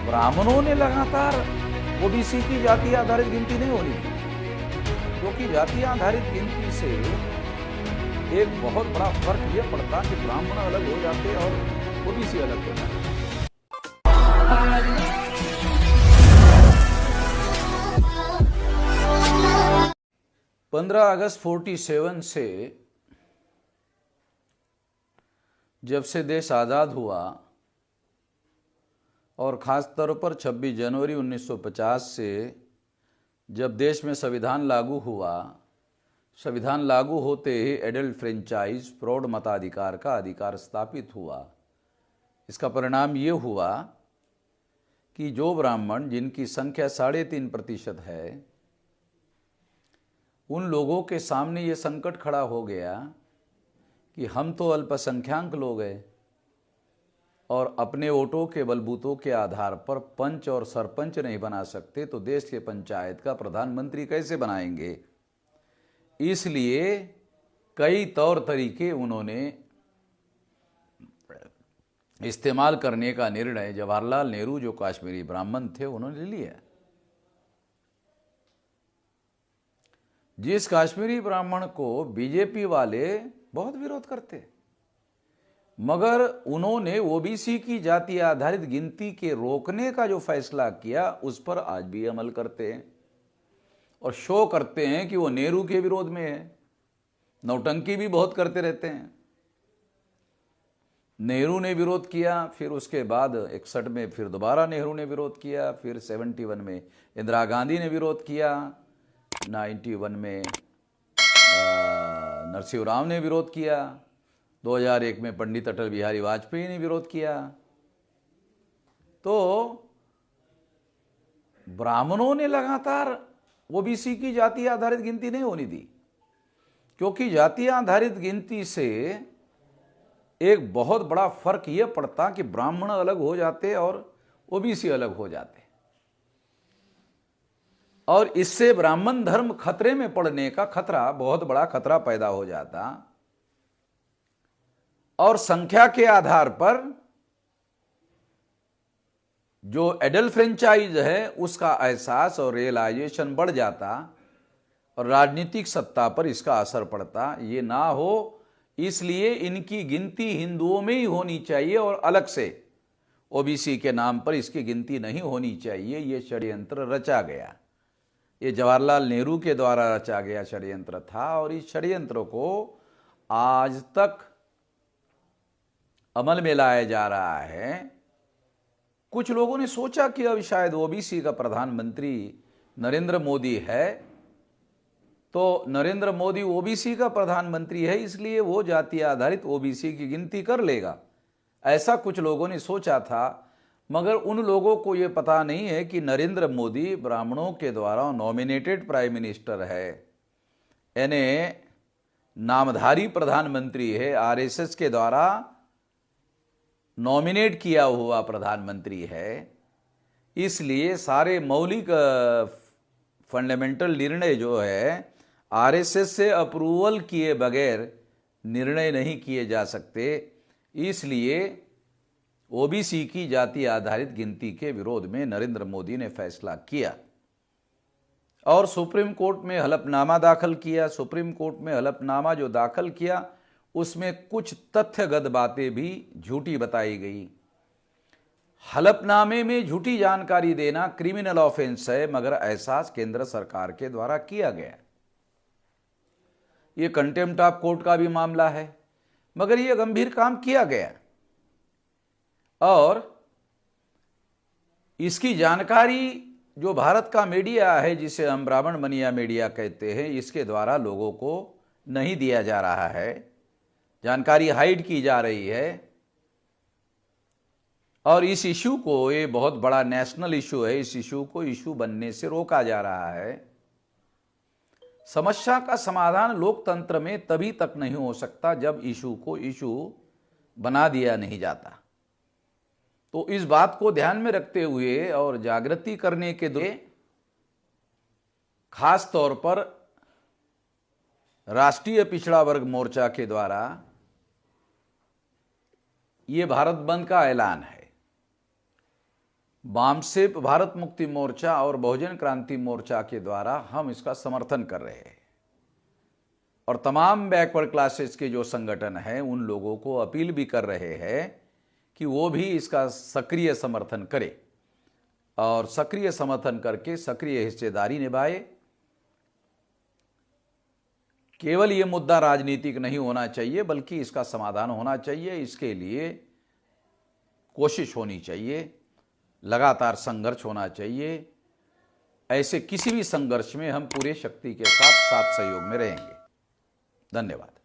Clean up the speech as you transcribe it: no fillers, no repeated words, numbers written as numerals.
ब्राह्मणों ने लगातार ओबीसी की जाति आधारित गिनती नहीं होनी थी, क्योंकि जाति आधारित गिनती से एक बहुत बड़ा फर्क यह पड़ता कि ब्राह्मण अलग हो जाते और ओबीसी अलग हो जाते। 15 अगस्त 47 से जब से देश आज़ाद हुआ और ख़ास तौर पर 26 जनवरी 1950 से जब देश में संविधान लागू हुआ, संविधान लागू होते ही एडल्ट फ्रेंचाइज प्रौढ़ मताधिकार का अधिकार स्थापित हुआ। इसका परिणाम ये हुआ कि जो ब्राह्मण जिनकी संख्या 3.5% है, उन लोगों के सामने ये संकट खड़ा हो गया कि हम तो अल्पसंख्यक लोग हैं और अपने वोटों के बलबूतों के आधार पर पंच और सरपंच नहीं बना सकते, तो देश के पंचायत का प्रधानमंत्री कैसे बनाएंगे। इसलिए कई तौर तरीके उन्होंने इस्तेमाल करने का निर्णय जवाहरलाल नेहरू, जो कश्मीरी ब्राह्मण थे, उन्होंने लिया। जिस कश्मीरी ब्राह्मण को बीजेपी वाले बहुत विरोध करते, मगर उन्होंने ओबीसी की जाति आधारित गिनती के रोकने का जो फैसला किया, उस पर आज भी अमल करते हैं और शो करते हैं कि वो नेहरू के विरोध में है। नौटंकी भी बहुत करते रहते हैं। नेहरू ने विरोध किया, फिर उसके बाद 61 में फिर दोबारा नेहरू ने विरोध किया, फिर 71 में इंदिरा गांधी ने विरोध किया, 91 में नरसिंह राव ने विरोध किया, 2001 में पंडित अटल बिहारी वाजपेयी ने विरोध किया। तो ब्राह्मणों ने लगातार ओबीसी की जाति आधारित गिनती नहीं होनी दी, क्योंकि जाति आधारित गिनती से एक बहुत बड़ा फर्क यह पड़ता कि ब्राह्मण अलग हो जाते और ओबीसी अलग हो जाते, और इससे ब्राह्मण धर्म खतरे में पड़ने का खतरा, बहुत बड़ा खतरा पैदा हो जाता। और संख्या के आधार पर जो एडल्ट फ्रेंचाइज है उसका एहसास और रियलाइजेशन बढ़ जाता और राजनीतिक सत्ता पर इसका असर पड़ता। ये ना हो, इसलिए इनकी गिनती हिंदुओं में ही होनी चाहिए और अलग से ओबीसी के नाम पर इसकी गिनती नहीं होनी चाहिए। ये षड्यंत्र रचा गया, ये जवाहरलाल नेहरू के द्वारा रचा गया षड्यंत्र था और इस षड्यंत्र को आज तक अमल में लाया जा रहा है। कुछ लोगों ने सोचा कि अब शायद ओबीसी का प्रधानमंत्री नरेंद्र मोदी है, तो नरेंद्र मोदी ओबीसी का प्रधानमंत्री है, इसलिए वो जाति आधारित ओबीसी की गिनती कर लेगा, ऐसा कुछ लोगों ने सोचा था। मगर उन लोगों को ये पता नहीं है कि नरेंद्र मोदी ब्राह्मणों के द्वारा नॉमिनेटेड प्राइम मिनिस्टर है, यानी नामधारी प्रधानमंत्री है, आरएसएस के द्वारा नॉमिनेट किया हुआ प्रधानमंत्री है। इसलिए सारे मौलिक फंडामेंटल निर्णय जो है आरएसएस से अप्रूवल किए बगैर निर्णय नहीं किए जा सकते। इसलिए ओबीसी की जाति आधारित गिनती के विरोध में नरेंद्र मोदी ने फैसला किया और सुप्रीम कोर्ट में हलफनामा दाखिल किया। सुप्रीम कोर्ट में हलफनामा जो दाखिल किया, उसमें कुछ तथ्यगत बातें भी झूठी बताई गई। हलफनामे में झूठी जानकारी देना क्रिमिनल ऑफेंस है, मगर एहसास केंद्र सरकार के द्वारा किया गया। ये कंटेम्प्ट ऑफ कोर्ट का भी मामला है, मगर यह गंभीर काम किया गया और इसकी जानकारी जो भारत का मीडिया है, जिसे हम ब्राह्मण मनिया मीडिया कहते हैं, इसके द्वारा लोगों को नहीं दिया जा रहा है, जानकारी हाइड की जा रही है। और इस इशू को, ये बहुत बड़ा नेशनल इशू है, इस इशू को इशू बनने से रोका जा रहा है। समस्या का समाधान लोकतंत्र में तभी तक नहीं हो सकता जब इशू को इशू बना दिया नहीं जाता। तो इस बात को ध्यान में रखते हुए और जागृति करने के लिए खास तौर पर राष्ट्रीय पिछड़ा वर्ग मोर्चा के द्वारा ये भारत बंद का ऐलान है। वामसेप भारत मुक्ति मोर्चा और बहुजन क्रांति मोर्चा के द्वारा हम इसका समर्थन कर रहे हैं और तमाम बैकवर्ड क्लासेस के जो संगठन हैं उन लोगों को अपील भी कर रहे हैं कि वो भी इसका सक्रिय समर्थन करें और सक्रिय समर्थन करके सक्रिय हिस्सेदारी निभाए। केवल ये मुद्दा राजनीतिक नहीं होना चाहिए बल्कि इसका समाधान होना चाहिए। इसके लिए कोशिश होनी चाहिए, लगातार संघर्ष होना चाहिए। ऐसे किसी भी संघर्ष में हम पूरे शक्ति के साथ सहयोग में रहेंगे। धन्यवाद।